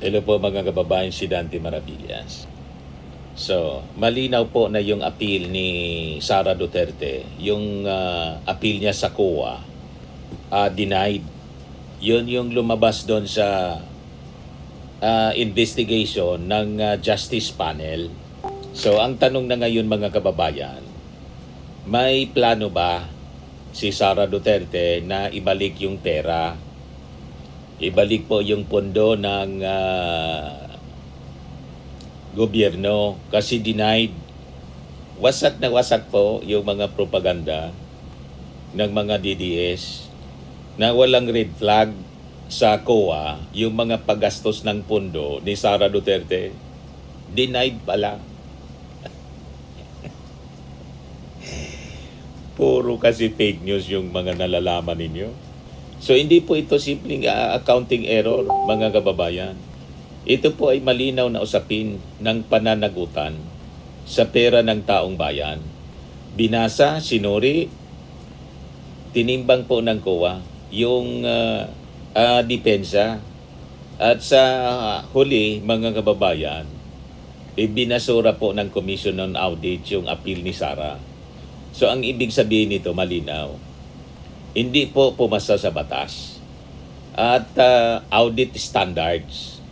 Hello po mga kababayan, si Dante Maravillas. So, malinaw po na yung appeal ni Sara Duterte, yung appeal niya sa COA, denied. Yun yung lumabas doon sa investigation ng Justice Panel. So, ang tanong na ngayon mga kababayan, may plano ba si Sara Duterte na ibalik yung pera? Ibalik po yung pondo ng gobyerno kasi denied. Wasak na wasak po yung mga propaganda ng mga DDS na walang red flag sa COA, yung mga paggastos ng pondo ni Sara Duterte. Denied pala. Puro kasi fake news yung mga nalalaman ninyo. So hindi po ito simpleng accounting error, mga kababayan. Ito po ay malinaw na usapin ng pananagutan sa pera ng taong bayan. Binasa, sinuri, tinimbang po ng COA yung depensa. At sa huli, mga kababayan, binasura po ng Commission on Audit yung appeal ni Sara. So ang ibig sabihin nito malinaw. Hindi po pumasa sa batas at audit standards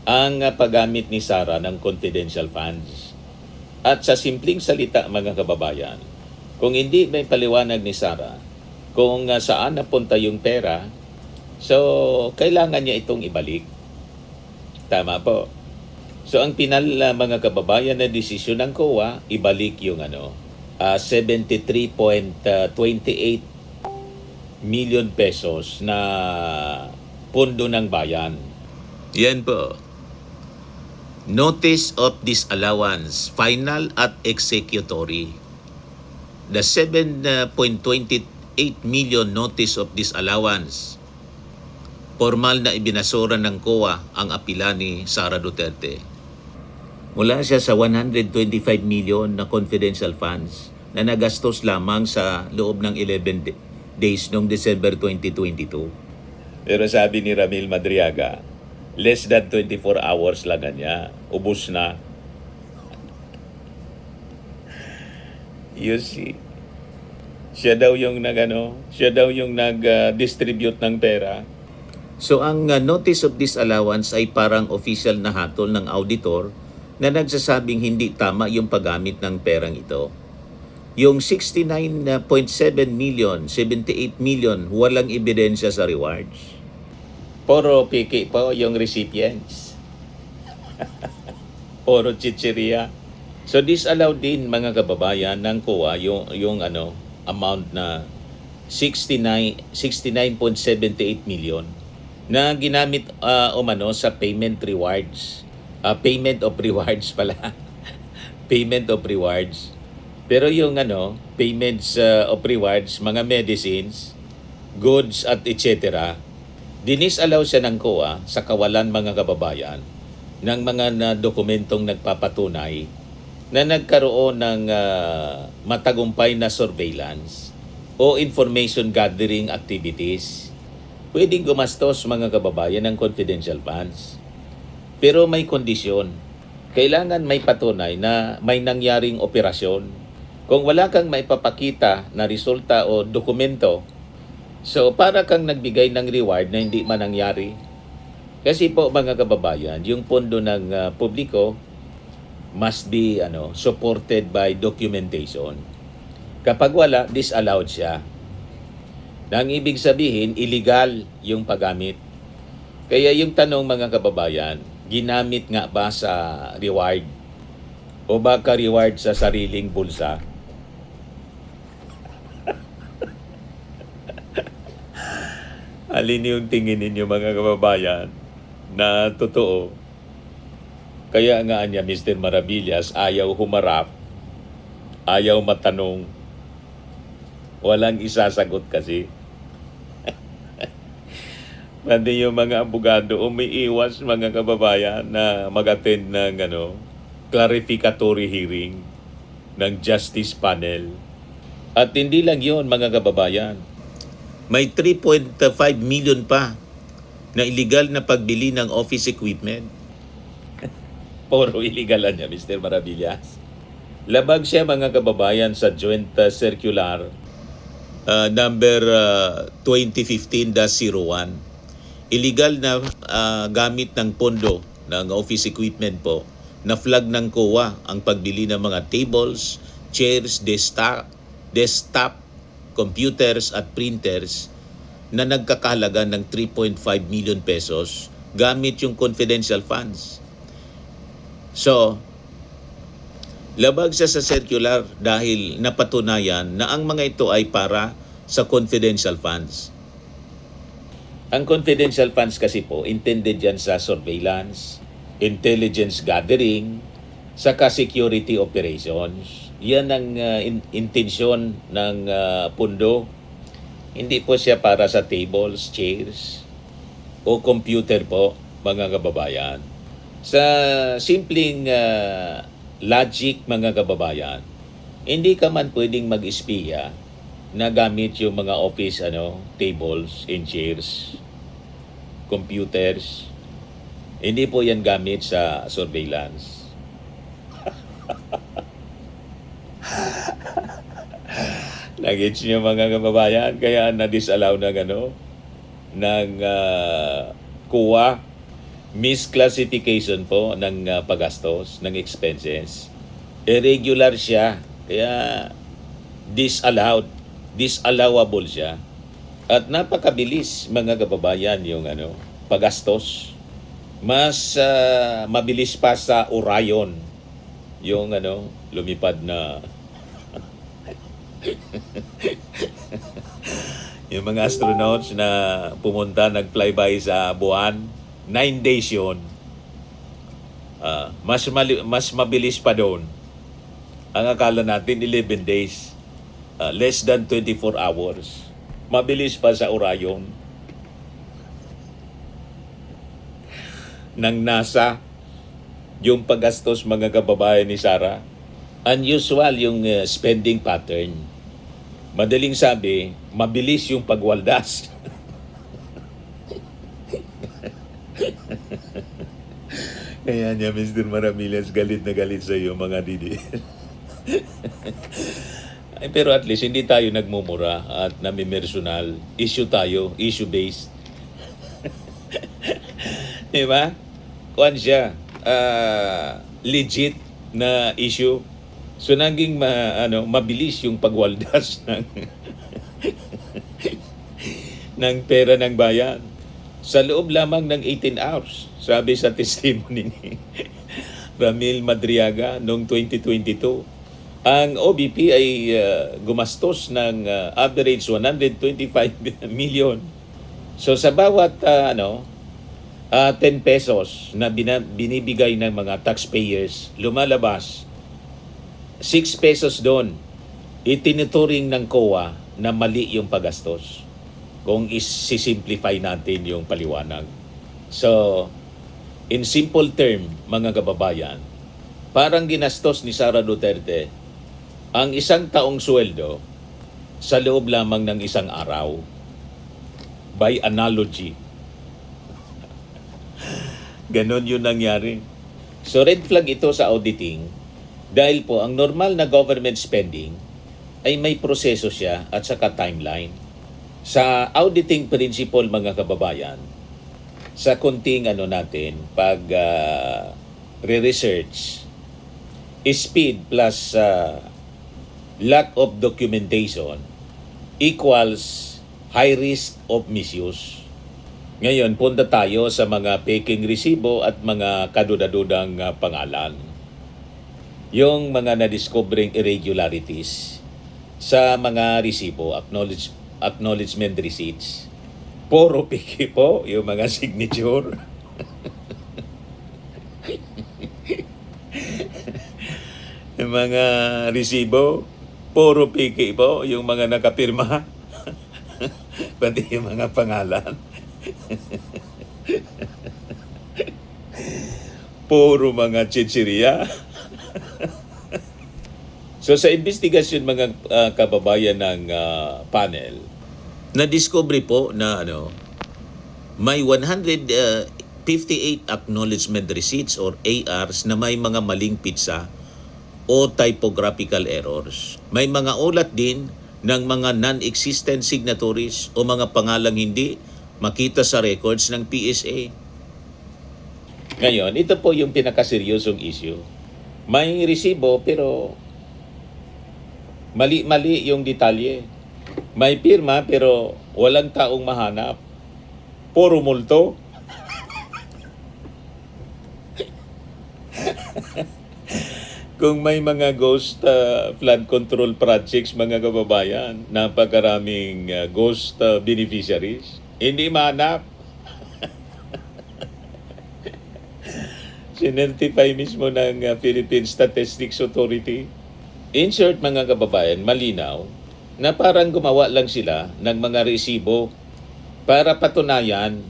ang paggamit ni Sara ng confidential funds. At sa simpleng salita mga kababayan, kung hindi may paliwanag ni Sara kung saan napunta yung pera, so kailangan niya itong ibalik. Tama po. So ang pinal mga kababayan na desisyon ng COA, ibalik yung 73.28 million pesos na pondo ng bayan. Yan po. Notice of disallowance, final at executory. The 7.28 million notice of disallowance, formal na ibinasura ng COA ang apila ni Sara Duterte. Mula siya sa 125 million na confidential funds na nagastos lamang sa loob ng 11 days noong December 2022. Pero sabi ni Ramil Madriaga, less than 24 hours lang niya, ubos na. You see, siya daw yung nag-distribute ng pera. So ang notice of disallowance ay parang official na hatol ng auditor na nagsasabing hindi tama yung paggamit ng perang ito. Yung 69.7 million, 78 million, walang ebidensya sa rewards. Puro piki po yung recipients. Puro chicheria. So disallow din mga kababayan ng COA yung amount na 69.78 million na ginamit sa payment rewards. Payment of rewards pala. Payment of rewards. Pero yung payments of rewards, mga medicines, goods at etc., dinisallow siya ng COA sa kawalan mga kababayan ng mga dokumentong nagpapatunay na nagkaroon ng matagumpay na surveillance o information gathering activities. Pwedeng gumastos mga kababayan ng confidential funds. Pero may kondisyon. Kailangan may patunay na may nangyaring operasyon. Kung wala kang maipapakita na resulta o dokumento, so para kang nagbigay ng reward na hindi man nangyari. Kasi po mga kababayan, yung pondo ng publiko must be supported by documentation. Kapag wala, disallowed siya. Nang ibig sabihin, illegal yung paggamit. Kaya yung tanong mga kababayan, ginamit nga ba sa reward? O baka reward sa sariling bulsa? Alin yung tingin ninyo mga kababayan na totoo? Kaya nga niya Mr. Maravillas ayaw humarap, ayaw matanong, walang isasagot kasi. Pati yung mga abogado umiiwas mga kababayan na mag-attend ng clarificatory hearing ng Justice Panel. At hindi lang yun mga kababayan, may 3.5 million pa na illegal na pagbili ng office equipment. Puro illegal niya, Mr. Maravillas. Labag siya mga kababayan sa Joint Circular number 2015-01. Illegal na gamit ng pondo ng office equipment po na flag ng COA ang pagbili ng mga tables, chairs, desktop, computers at printers na nagkakahalaga ng 3.5 million pesos gamit yung confidential funds. So, labag siya sa circular dahil napatunayan na ang mga ito ay para sa confidential funds. Ang confidential funds kasi po, intended yan sa surveillance, intelligence gathering, saka security operations. Yan ang intensyon ng pundo. Hindi po siya para sa tables, chairs, o computer po, mga kababayan. Sa simpleng logic, mga kababayan, hindi ka man pwedeng mag-espiya na gamit yung mga office tables and chairs, computers. Hindi po yan gamit sa surveillance. Nagets niyo mga kababayan, kaya na-disallow ng COA, misclassification po ng paggastos, ng expenses. Irregular siya, kaya disallowable siya. At napakabilis mga kababayan yung paggastos. Mas mabilis pa sa Orion yung lumipad na yung mga astronauts na pumunta, nag-flyby sa buwan, 9 days yun. Mas mabilis pa doon. Ang akala natin 11 days. Less than 24 hours. Mabilis pa sa Orion. Ng NASA, yung paggastos mga kababayan ni Sarah. Unusual yung spending pattern. Madaling sabi, mabilis yung pagwaldas. Kaya niya, Mr. Maravillas, galit na galit sa iyo, mga didi. Ay, pero at least hindi tayo nagmumura at namimersonal. Issue tayo, issue-based. Diba? Kuan siya, legit na issue. So naging mabilis yung pagwaldas ng pera ng bayan. Sa loob lamang ng 18 hours, sabi sa testimony ni Ramil Madriaga noong 2022, ang OBP ay gumastos ng average 125 million. So sa bawat 10 pesos na binibigay ng mga taxpayers, lumalabas 6 pesos doon. Itinuturing ng COA na mali yung paggastos kung isi-simplify natin yung paliwanag. So, in simple term, mga kababayan, parang ginastos ni Sara Duterte ang isang taong sweldo sa loob lamang ng isang araw. By analogy. Ganon yun nangyari. So, red flag ito sa auditing dahil po ang normal na government spending ay may proseso siya at saka timeline. Sa auditing principle, mga kababayan, sa kunting natin, pag re-research, speed plus lack of documentation equals high risk of misuse. Ngayon, punta tayo sa mga peking resibo at mga kadudadudang pangalan. Yung mga na-discovering irregularities sa mga resibo, acknowledgement receipts. Puro piki po yung mga signature. Yung mga resibo, puro piki po yung mga nakapirma. Pati yung mga pangalan. Puro mga chichiriya. So sa investigasyon mga kababayan ng panel, na-discover po na may 158 acknowledgement receipts or ARs na may mga maling pitsa o typographical errors. May mga ulat din ng mga non-existent signatories o mga pangalang hindi makita sa records ng PSA. Ngayon, ito po yung pinakaseryosong issue. May resibo pero mali-mali yung detalye. May pirma pero walang taong mahanap. Puro multo. Kung may mga ghost flood control projects, mga kababayan, napakaraming ghost beneficiaries, hindi mahanap. Sinertify mismo ng Philippine Statistics Authority. In short, mga kababayan, malinaw na parang gumawa lang sila ng mga resibo para patunayan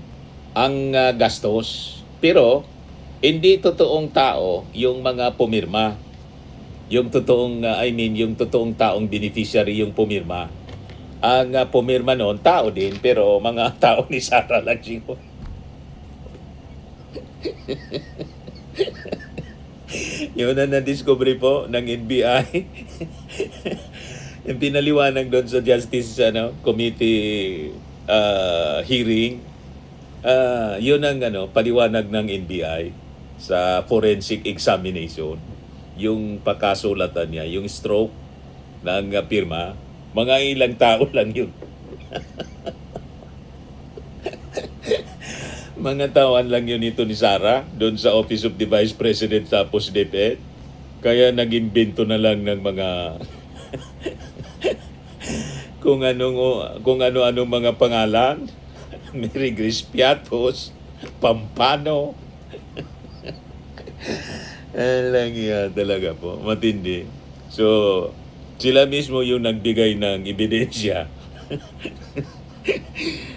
ang gastos. Pero hindi totoong tao yung mga pumirma. Yung totoong, yung totoong taong beneficiary yung pumirma. Ang pumirma noon, tao din, pero mga tao ni Sara lang siguro. Yun na na-discover po ng NBI. Yung pinaliwanag doon sa Justice Committee hearing, yun ang paliwanag ng NBI sa forensic examination. Yung pagkasulatan niya, yung stroke ng pirma, mga ilang tao lang yun. Mga tawan lang yun ito ni Sara doon sa Office of the Vice President tapos DepEd. Kaya nag-imbento na lang ng mga kung ano-ano mga pangalan. Mary Grace Piatos, Pampano. Lang yan talaga po. Matindi. So, sila mismo yung nagbigay ng ebidensya.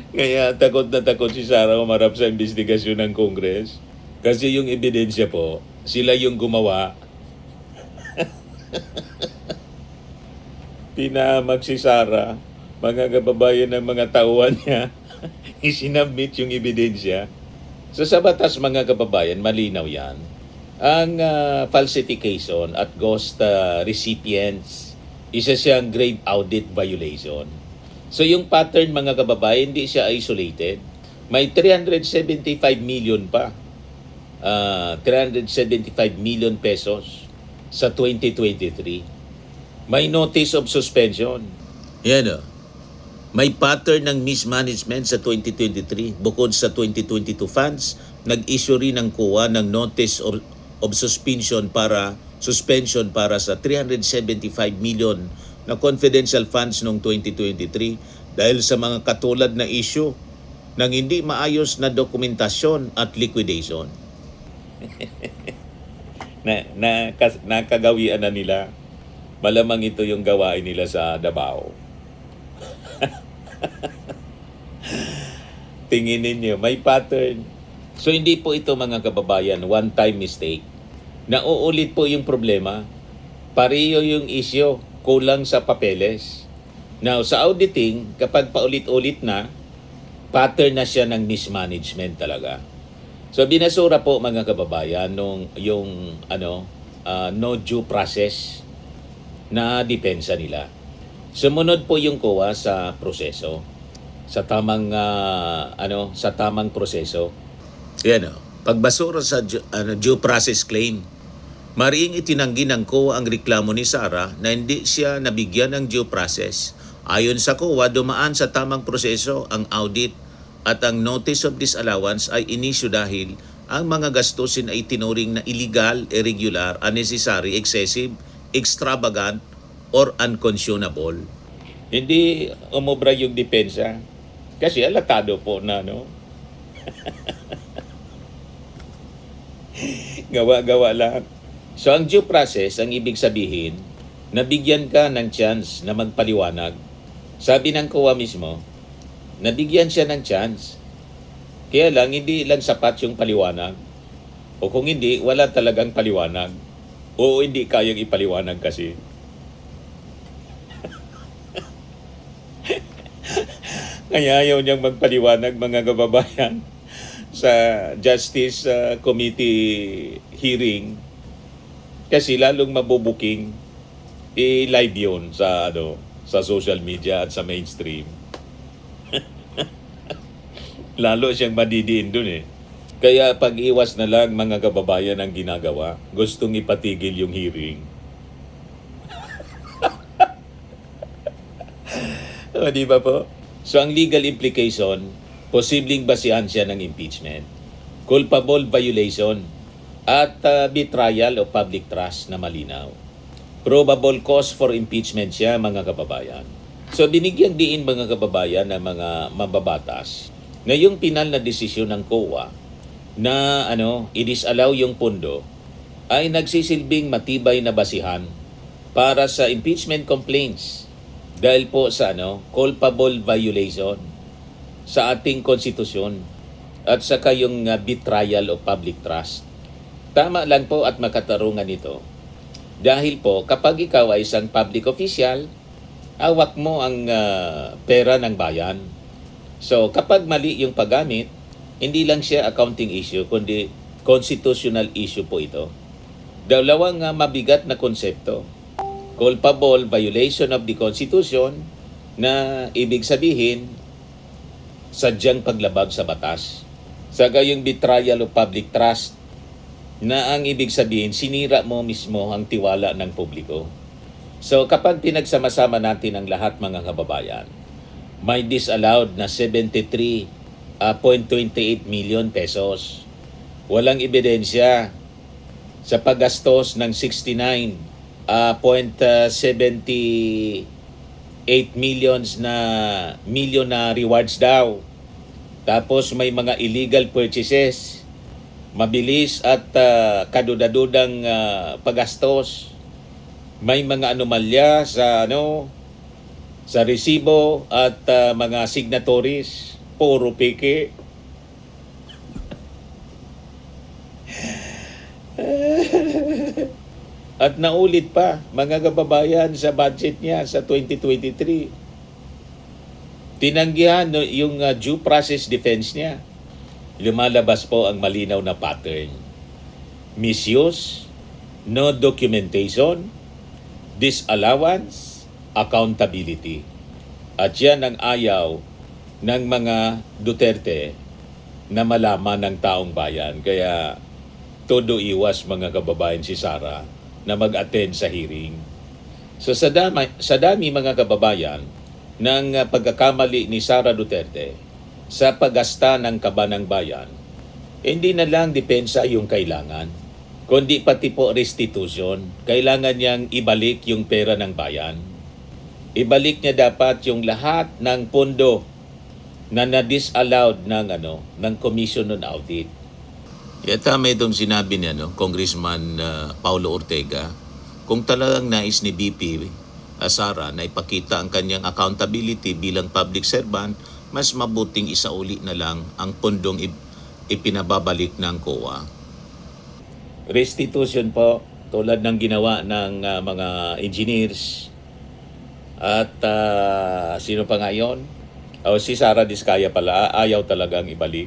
Kaya takot na takot si Sara umarap sa investigasyon ng Congress. Kasi yung ebidensya po, sila yung gumawa. Pinahamag si Sara, mga kababayan ng mga tauhan niya, isinabmit yung ebidensya. So sa batas, mga kababayan, malinaw yan. Ang falsification at ghost recipients, isa siyang grave audit violation. So yung pattern, mga kababayan, hindi siya isolated. May 375 million pa. 375 million pesos sa 2023. May notice of suspension. Yan o. May pattern ng mismanagement sa 2023. Bukod sa 2022 funds, nag-issue rin ng COA ng notice of suspension para sa 375 million na confidential funds noong 2023 dahil sa mga katulad na issue ng hindi maayos na dokumentasyon at liquidation. Nakagawian na nila. Malamang ito yung gawain nila sa Davao. Tingin ninyo, may pattern. So hindi po ito, mga kababayan, one-time mistake. Nauulit po yung problema. Pareho yung issue, kulang sa papeles. Now, sa auditing, kapag paulit-ulit na, pattern na siya ng mismanagement talaga. So binasura po, mga kababayan, yung no due process na depensa nila. Sumunod po yung COA sa proseso, sa tamang proseso. Yan pagbasura sa due process claim. Mariing itinanggi ng COA ang reklamo ni Sara na hindi siya nabigyan ng due process. Ayon sa COA, dumaan sa tamang proseso ang audit at ang notice of disallowance ay inisyu dahil ang mga gastusin ay tinuring na illegal, irregular, unnecessary, excessive, extravagant, or unconscionable. Hindi umobra yung depensa. Kasi alatado po na, gawa-gawa lang. So ang due process, ang ibig sabihin, nabigyan ka ng chance na magpaliwanag. Sabi ng COA mismo, nabigyan siya ng chance. Kaya lang, hindi lang sapat yung paliwanag. O kung hindi, wala talagang paliwanag. O hindi kayang ipaliwanag kasi. Kaya ayaw niyang magpaliwanag, mga kababayan, sa Justice Committee hearing kasi lalong mabubuking i-live yun sa sa social media at sa mainstream. Lalo siyang madidiin dun eh. Kaya pag-iwas na lang, mga kababayan, ang ginagawa. Gustong ipatigil yung hearing. O, di ba po? So, ang legal implication, posibleng basihan siya ng impeachment, culpable violation, at betrayal of public trust na malinaw. Probable cause for impeachment siya, mga kababayan. So, binigyang diin, mga kababayan, ng mga mababatas na yung pinal na desisyon ng COA na i-disallow yung pondo ay nagsisilbing matibay na basihan para sa impeachment complaints dahil po sa culpable violation sa ating konstitusyon at saka yung betrayal of public trust. Tama lang po at makatarungan ito. Dahil po kapag ikaw ay isang public official, hawak mo ang pera ng bayan. So kapag mali yung paggamit, hindi lang siya accounting issue, kundi constitutional issue po ito. Dalawang mabigat na konsepto. Culpable violation of the Constitution na ibig sabihin sadyang paglabag sa batas. Saka yung betrayal of public trust na ang ibig sabihin sinira mo mismo ang tiwala ng publiko. So kapag pinagsama-sama natin ang lahat, mga kababayan, may disallowed na 73.28 million pesos. Walang ebidensya sa paggastos ng 69.78 millions na rewards daw. Tapos may mga illegal purchases, mabilis at kadudadudang paggastos. May mga anomalya sa sa resibo at mga signatories, puro peke. At naulit pa, mga kababayan, sa budget niya sa 2023. Tinanggihan yung due process defense niya. Lumalabas po ang malinaw na pattern. Misuse, no documentation, disallowance, accountability. At yan ang ayaw ng mga Duterte na malaman ng taong bayan. Kaya todo iwas, mga kababayan, si Sara na mag-attend sa hearing. So sa dami mga kababayan ng pagkakamali ni Sara Duterte sa paggasta ng kaban ng bayan, hindi na lang depensa yung kailangan, kundi pati po restitution. Kailangan niyang ibalik yung pera ng bayan. Ibalik niya dapat yung lahat ng pondo na na-disallowed ng Commission on Audit. Kaya tama itong sinabi niya, Congressman Paulo Ortega, kung talagang nais ni BP Sara na ipakita ang kanyang accountability bilang public servant, mas mabuting isauli na lang ang pondong ipinababalik ng COA. Restitution po, tulad ng ginawa ng mga engineers at sino pa nga yun? Si Sara Diskaya pala, ayaw talagang ibalik.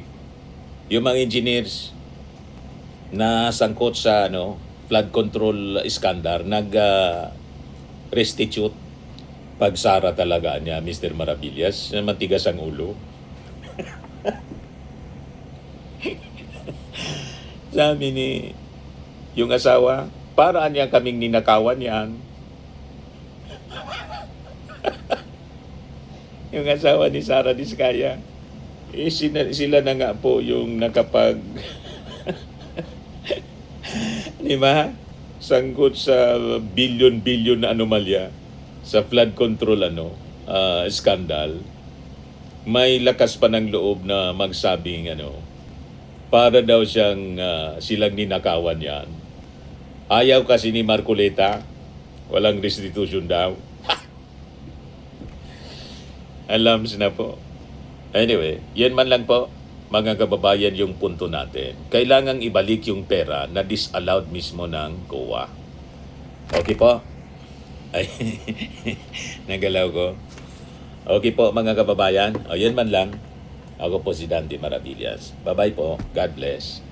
Yung mga engineers na sangkot sa flood control scandal, restitute. Pag Sara talaga niya, Mr. Maravillas, matigas ang ulo. Sabi ni yung asawa, paraan niya kaming ninakawan yan. Yung asawa ni Sara Diskaya, sila na nga po yung nakapag di ba? Sangkot sa bilyon-bilyon na anomalya sa flood control scandal. May lakas pa ng loob na magsabing para daw siyang silang ninakawan yan. Ayaw kasi ni Marcoleta, walang restitution daw. Alam na po. Anyway, yan man lang po, mga kababayan, yung punto natin. Kailangang ibalik yung pera na disallowed mismo ng COA. Okay po? Ay, nagalaw ko. Okay po mga kababayan. O yun man lang. Ako po si Dante Maravillas. Bye-bye po. God bless.